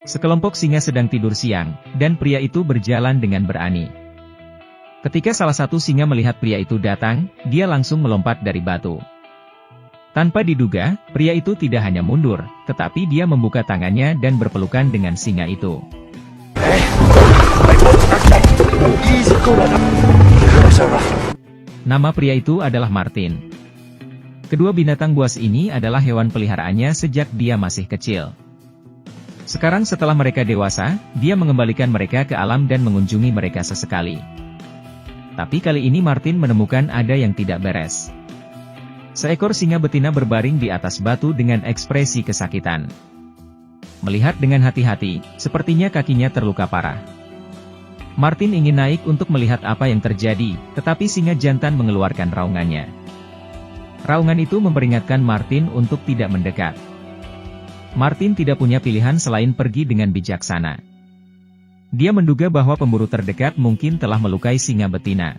Sekelompok singa sedang tidur siang, dan pria itu berjalan dengan berani. Ketika salah satu singa melihat pria itu datang, dia langsung melompat dari batu. Tanpa diduga, pria itu tidak hanya mundur, tetapi dia membuka tangannya dan berpelukan dengan singa itu. Nama pria itu adalah Martin. Kedua binatang buas ini adalah hewan peliharaannya sejak dia masih kecil. Sekarang setelah mereka dewasa, dia mengembalikan mereka ke alam dan mengunjungi mereka sesekali. Tapi kali ini Martin menemukan ada yang tidak beres. Seekor singa betina berbaring di atas batu dengan ekspresi kesakitan. Melihat dengan hati-hati, sepertinya kakinya terluka parah. Martin ingin naik untuk melihat apa yang terjadi, tetapi singa jantan mengeluarkan raungannya. Raungan itu memperingatkan Martin untuk tidak mendekat. Martin tidak punya pilihan selain pergi dengan bijaksana. Dia menduga bahwa pemburu terdekat mungkin telah melukai singa betina.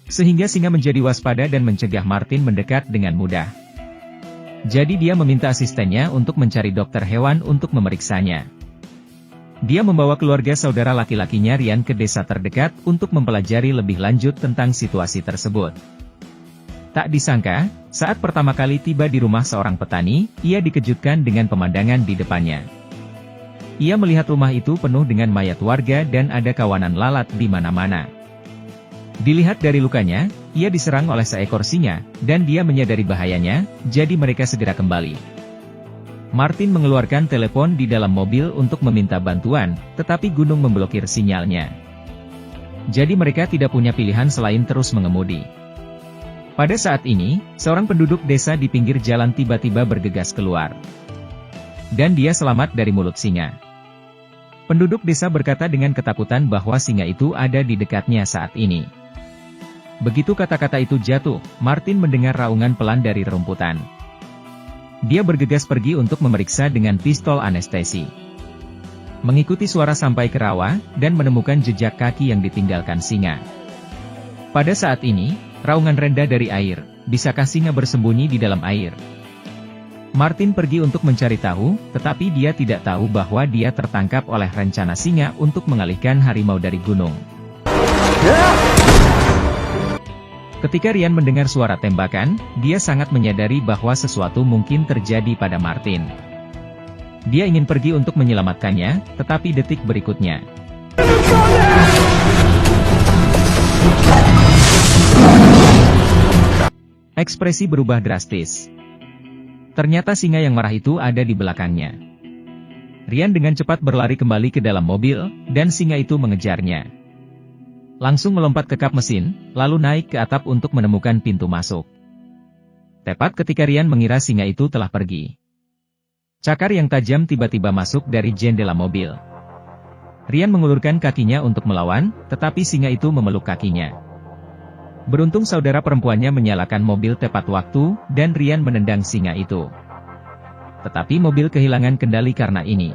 Sehingga singa menjadi waspada dan mencegah Martin mendekat dengan mudah. Jadi dia meminta asistennya untuk mencari dokter hewan untuk memeriksanya. Dia membawa keluarga saudara laki-lakinya Ryan ke desa terdekat untuk mempelajari lebih lanjut tentang situasi tersebut. Tak disangka, saat pertama kali tiba di rumah seorang petani, ia dikejutkan dengan pemandangan di depannya. Ia melihat rumah itu penuh dengan mayat warga dan ada kawanan lalat di mana-mana. Dilihat dari lukanya, ia diserang oleh seekor singa, dan dia menyadari bahayanya, jadi mereka segera kembali. Martin mengeluarkan telepon di dalam mobil untuk meminta bantuan, tetapi gunung memblokir sinyalnya. Jadi mereka tidak punya pilihan selain terus mengemudi. Pada saat ini, seorang penduduk desa di pinggir jalan tiba-tiba bergegas keluar. Dan dia selamat dari mulut singa. Penduduk desa berkata dengan ketakutan bahwa singa itu ada di dekatnya saat ini. Begitu kata-kata itu jatuh, Martin mendengar raungan pelan dari rerumputan. Dia bergegas pergi untuk memeriksa dengan pistol anestesi. Mengikuti suara sampai ke rawa, dan menemukan jejak kaki yang ditinggalkan singa. Pada saat ini, raungan rendah dari air, bisakah singa bersembunyi di dalam air? Martin pergi untuk mencari tahu, tetapi dia tidak tahu bahwa dia tertangkap oleh rencana singa untuk mengalihkan harimau dari gunung. Ketika Ryan mendengar suara tembakan, dia sangat menyadari bahwa sesuatu mungkin terjadi pada Martin. Dia ingin pergi untuk menyelamatkannya, tetapi detik berikutnya. Ekspresi berubah drastis. Ternyata singa yang marah itu ada di belakangnya. Ryan dengan cepat berlari kembali ke dalam mobil, dan singa itu mengejarnya. Langsung melompat ke kap mesin, lalu naik ke atap untuk menemukan pintu masuk. Tepat ketika Ryan mengira singa itu telah pergi. Cakar yang tajam tiba-tiba masuk dari jendela mobil. Ryan mengulurkan kakinya untuk melawan, tetapi singa itu memeluk kakinya. Beruntung saudara perempuannya menyalakan mobil tepat waktu, dan Ryan menendang singa itu. Tetapi mobil kehilangan kendali karena ini.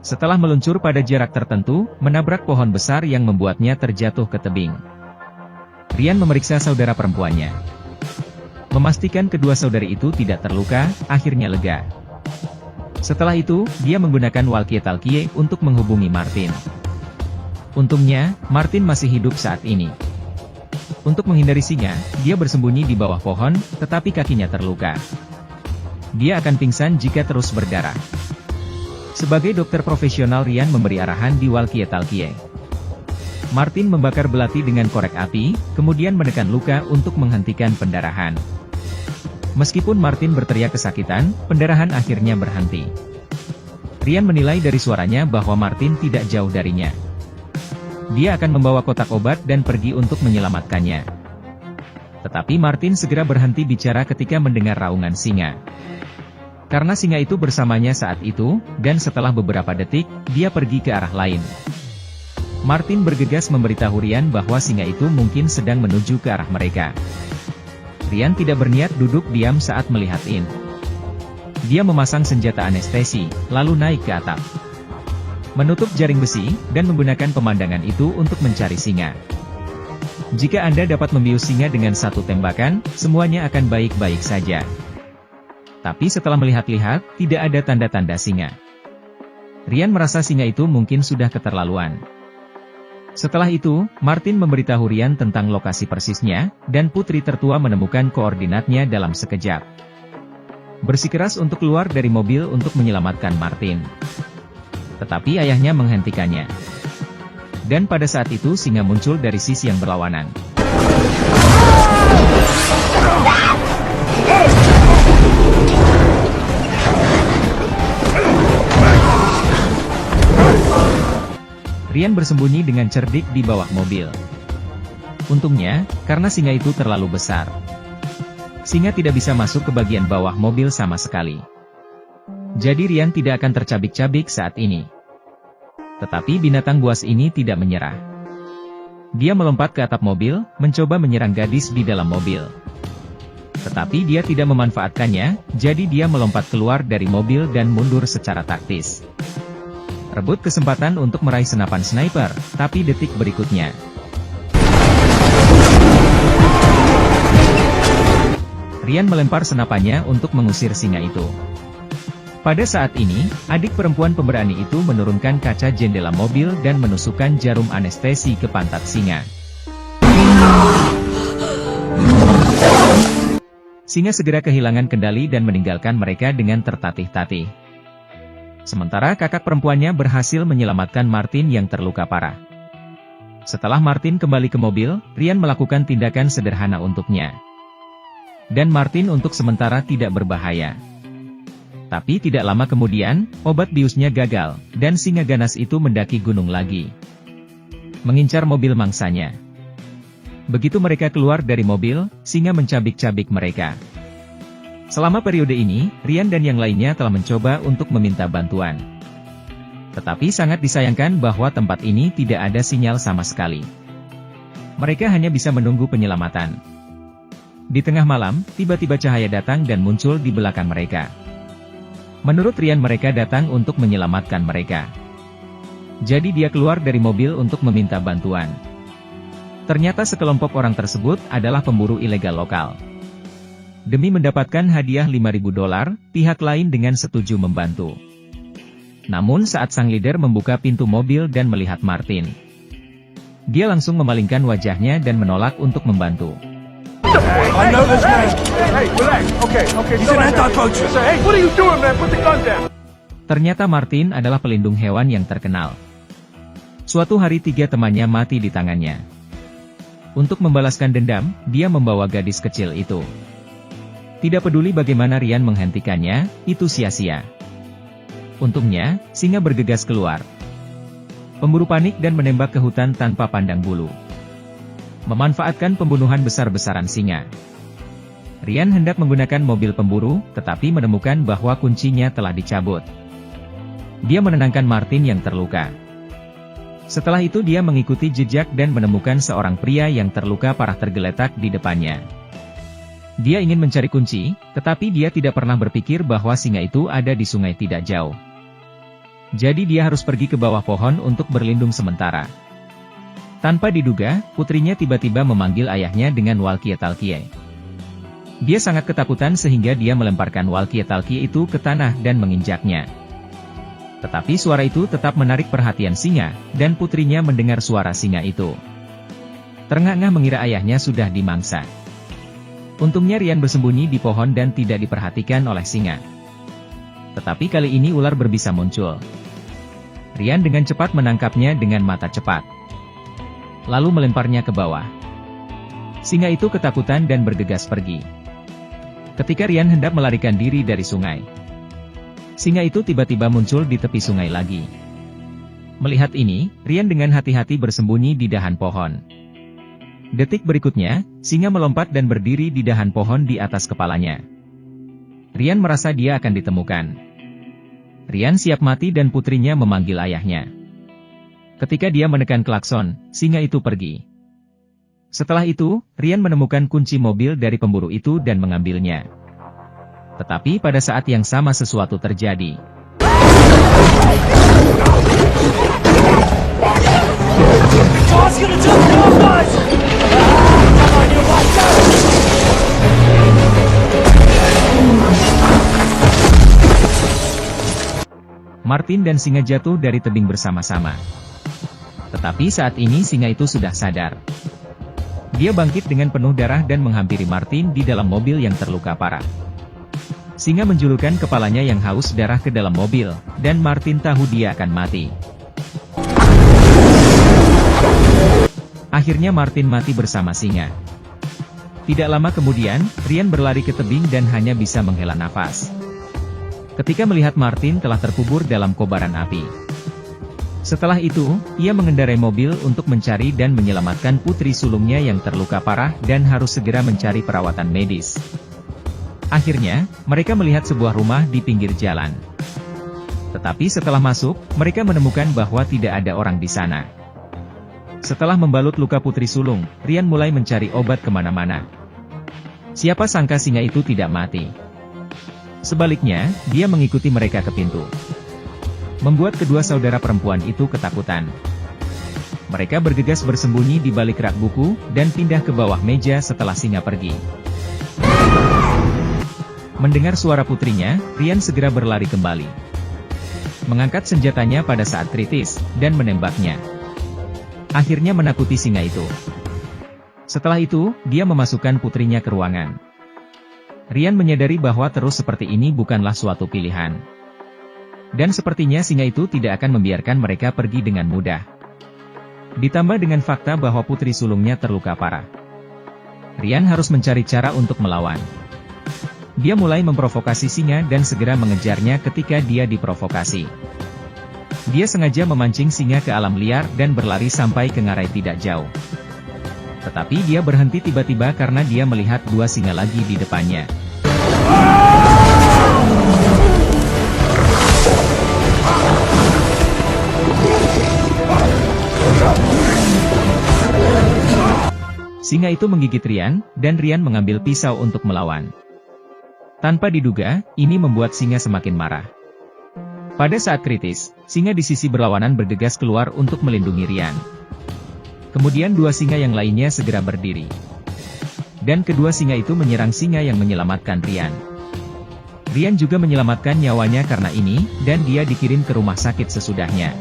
Setelah meluncur pada jarak tertentu, menabrak pohon besar yang membuatnya terjatuh ke tebing. Ryan memeriksa saudara perempuannya. Memastikan kedua saudari itu tidak terluka, akhirnya lega. Setelah itu, dia menggunakan walkie-talkie untuk menghubungi Martin. Untungnya, Martin masih hidup saat ini. Untuk menghindari singa, dia bersembunyi di bawah pohon, tetapi kakinya terluka. Dia akan pingsan jika terus berdarah. Sebagai dokter profesional, Ryan memberi arahan di walkie-talkie. Martin membakar belati dengan korek api, kemudian menekan luka untuk menghentikan pendarahan. Meskipun Martin berteriak kesakitan, pendarahan akhirnya berhenti. Ryan menilai dari suaranya bahwa Martin tidak jauh darinya. Dia akan membawa kotak obat dan pergi untuk menyelamatkannya. Tetapi Martin segera berhenti bicara ketika mendengar raungan singa. Karena singa itu bersamanya saat itu, dan setelah beberapa detik, dia pergi ke arah lain. Martin bergegas memberitahu Ryan bahwa singa itu mungkin sedang menuju ke arah mereka. Ryan tidak berniat duduk diam saat melihat ini. Dia memasang senjata anestesi, lalu naik ke atap. Menutup jaring besi, dan menggunakan pemandangan itu untuk mencari singa. Jika Anda dapat membius singa dengan satu tembakan, semuanya akan baik-baik saja. Tapi setelah melihat-lihat, tidak ada tanda-tanda singa. Rian merasa singa itu mungkin sudah keterlaluan. Setelah itu, Martin memberitahu Rian tentang lokasi persisnya, dan putri tertua menemukan koordinatnya dalam sekejap. Bersikeras untuk keluar dari mobil untuk menyelamatkan Martin. Tetapi ayahnya menghentikannya. Dan pada saat itu singa muncul dari sisi yang berlawanan. Rian bersembunyi dengan cerdik di bawah mobil. Untungnya, karena singa itu terlalu besar, singa tidak bisa masuk ke bagian bawah mobil sama sekali. Jadi Rian tidak akan tercabik-cabik saat ini. Tetapi binatang buas ini tidak menyerah. Dia melompat ke atap mobil, mencoba menyerang gadis di dalam mobil. Tetapi dia tidak memanfaatkannya, jadi dia melompat keluar dari mobil dan mundur secara taktis. Rebut kesempatan untuk meraih senapan sniper, tapi detik berikutnya. Rian melempar senapannya untuk mengusir singa itu. Pada saat ini, adik perempuan pemberani itu menurunkan kaca jendela mobil dan menusukkan jarum anestesi ke pantat singa. Singa segera kehilangan kendali dan meninggalkan mereka dengan tertatih-tatih. Sementara kakak perempuannya berhasil menyelamatkan Martin yang terluka parah. Setelah Martin kembali ke mobil, Rian melakukan tindakan sederhana untuknya. Dan Martin untuk sementara tidak berbahaya. Tapi tidak lama kemudian, obat biusnya gagal, dan singa ganas itu mendaki gunung lagi. Mengincar mobil mangsanya. Begitu mereka keluar dari mobil, singa mencabik-cabik mereka. Selama periode ini, Rian dan yang lainnya telah mencoba untuk meminta bantuan. Tetapi sangat disayangkan bahwa tempat ini tidak ada sinyal sama sekali. Mereka hanya bisa menunggu penyelamatan. Di tengah malam, tiba-tiba cahaya datang dan muncul di belakang mereka. Menurut Rian mereka datang untuk menyelamatkan mereka. Jadi dia keluar dari mobil untuk meminta bantuan. Ternyata sekelompok orang tersebut adalah pemburu ilegal lokal. Demi mendapatkan hadiah $5.000, pihak lain dengan setuju membantu. Namun saat sang leader membuka pintu mobil dan melihat Martin, dia langsung memalingkan wajahnya dan menolak untuk membantu. I know this man. Hey, relax. Okay. He's an anti-poacher. Hey, what are you doing, man? Put the gun down. Ternyata Martin adalah pelindung hewan yang terkenal. Suatu hari 3 temannya mati di tangannya. Untuk membalaskan dendam, dia membawa gadis kecil itu. Tidak peduli bagaimana Rian menghentikannya, itu sia-sia. Untungnya, singa bergegas keluar. Pemburu panik dan menembak ke hutan tanpa pandang bulu. Memanfaatkan pembunuhan besar-besaran singa. Rian hendak menggunakan mobil pemburu, tetapi menemukan bahwa kuncinya telah dicabut. Dia menenangkan Martin yang terluka. Setelah itu dia mengikuti jejak dan menemukan seorang pria yang terluka parah tergeletak di depannya. Dia ingin mencari kunci, tetapi dia tidak pernah berpikir bahwa singa itu ada di sungai tidak jauh. Jadi dia harus pergi ke bawah pohon untuk berlindung sementara. Tanpa diduga, putrinya tiba-tiba memanggil ayahnya dengan walkie-talkie. Dia sangat ketakutan sehingga dia melemparkan walkie-talkie itu ke tanah dan menginjaknya. Tetapi suara itu tetap menarik perhatian singa, dan putrinya mendengar suara singa itu. Terengah-engah mengira ayahnya sudah dimangsa. Untungnya Rian bersembunyi di pohon dan tidak diperhatikan oleh singa. Tetapi kali ini ular berbisa muncul. Rian dengan cepat menangkapnya dengan mata cepat. Lalu melemparnya ke bawah. Singa itu ketakutan dan bergegas pergi. Ketika Rian hendak melarikan diri dari sungai, singa itu tiba-tiba muncul di tepi sungai lagi. Melihat ini, Rian dengan hati-hati bersembunyi di dahan pohon. Detik berikutnya, singa melompat dan berdiri di dahan pohon di atas kepalanya. Rian merasa dia akan ditemukan. Rian siap mati dan putrinya memanggil ayahnya. Ketika dia menekan klakson, singa itu pergi. Setelah itu, Rian menemukan kunci mobil dari pemburu itu dan mengambilnya. Tetapi pada saat yang sama sesuatu terjadi. Martin dan singa jatuh dari tebing bersama-sama. Tetapi saat ini singa itu sudah sadar. Dia bangkit dengan penuh darah dan menghampiri Martin di dalam mobil yang terluka parah. Singa menjulurkan kepalanya yang haus darah ke dalam mobil, dan Martin tahu dia akan mati. Akhirnya Martin mati bersama singa. Tidak lama kemudian, Ryan berlari ke tebing dan hanya bisa menghela nafas. Ketika melihat Martin telah terkubur dalam kobaran api. Setelah itu, ia mengendarai mobil untuk mencari dan menyelamatkan putri sulungnya yang terluka parah dan harus segera mencari perawatan medis. Akhirnya, mereka melihat sebuah rumah di pinggir jalan. Tetapi setelah masuk, mereka menemukan bahwa tidak ada orang di sana. Setelah membalut luka putri sulung, Ryan mulai mencari obat kemana-mana. Siapa sangka singa itu tidak mati. Sebaliknya, dia mengikuti mereka ke pintu. Membuat kedua saudara perempuan itu ketakutan. Mereka bergegas bersembunyi di balik rak buku, dan pindah ke bawah meja setelah singa pergi. Mendengar suara putrinya, Ryan segera berlari kembali. Mengangkat senjatanya pada saat kritis, dan menembaknya. Akhirnya menakuti singa itu. Setelah itu, dia memasukkan putrinya ke ruangan. Ryan menyadari bahwa terus seperti ini bukanlah suatu pilihan. Dan sepertinya singa itu tidak akan membiarkan mereka pergi dengan mudah. Ditambah dengan fakta bahwa putri sulungnya terluka parah. Ryan harus mencari cara untuk melawan. Dia mulai memprovokasi singa dan segera mengejarnya ketika dia diprovokasi. Dia sengaja memancing singa ke alam liar dan berlari sampai ke ngarai tidak jauh. Tetapi dia berhenti tiba-tiba karena dia melihat dua singa lagi di depannya. Singa itu menggigit Ryan, dan Ryan mengambil pisau untuk melawan. Tanpa diduga, ini membuat singa semakin marah. Pada saat kritis, singa di sisi berlawanan bergegas keluar untuk melindungi Ryan. Kemudian dua singa yang lainnya segera berdiri. Dan kedua singa itu menyerang singa yang menyelamatkan Ryan. Ryan juga menyelamatkan nyawanya karena ini, dan dia dikirim ke rumah sakit sesudahnya.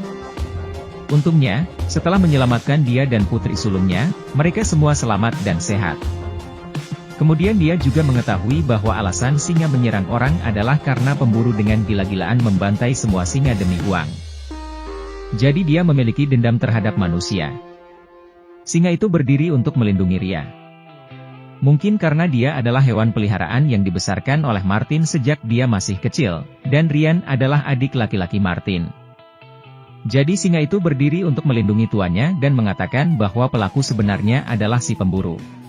Untungnya, setelah menyelamatkan dia dan putri sulungnya, mereka semua selamat dan sehat. Kemudian dia juga mengetahui bahwa alasan singa menyerang orang adalah karena pemburu dengan gila-gilaan membantai semua singa demi uang. Jadi dia memiliki dendam terhadap manusia. Singa itu berdiri untuk melindungi Ryan. Mungkin karena dia adalah hewan peliharaan yang dibesarkan oleh Martin sejak dia masih kecil, dan Ryan adalah adik laki-laki Martin. Jadi singa itu berdiri untuk melindungi tuannya dan mengatakan bahwa pelaku sebenarnya adalah si pemburu.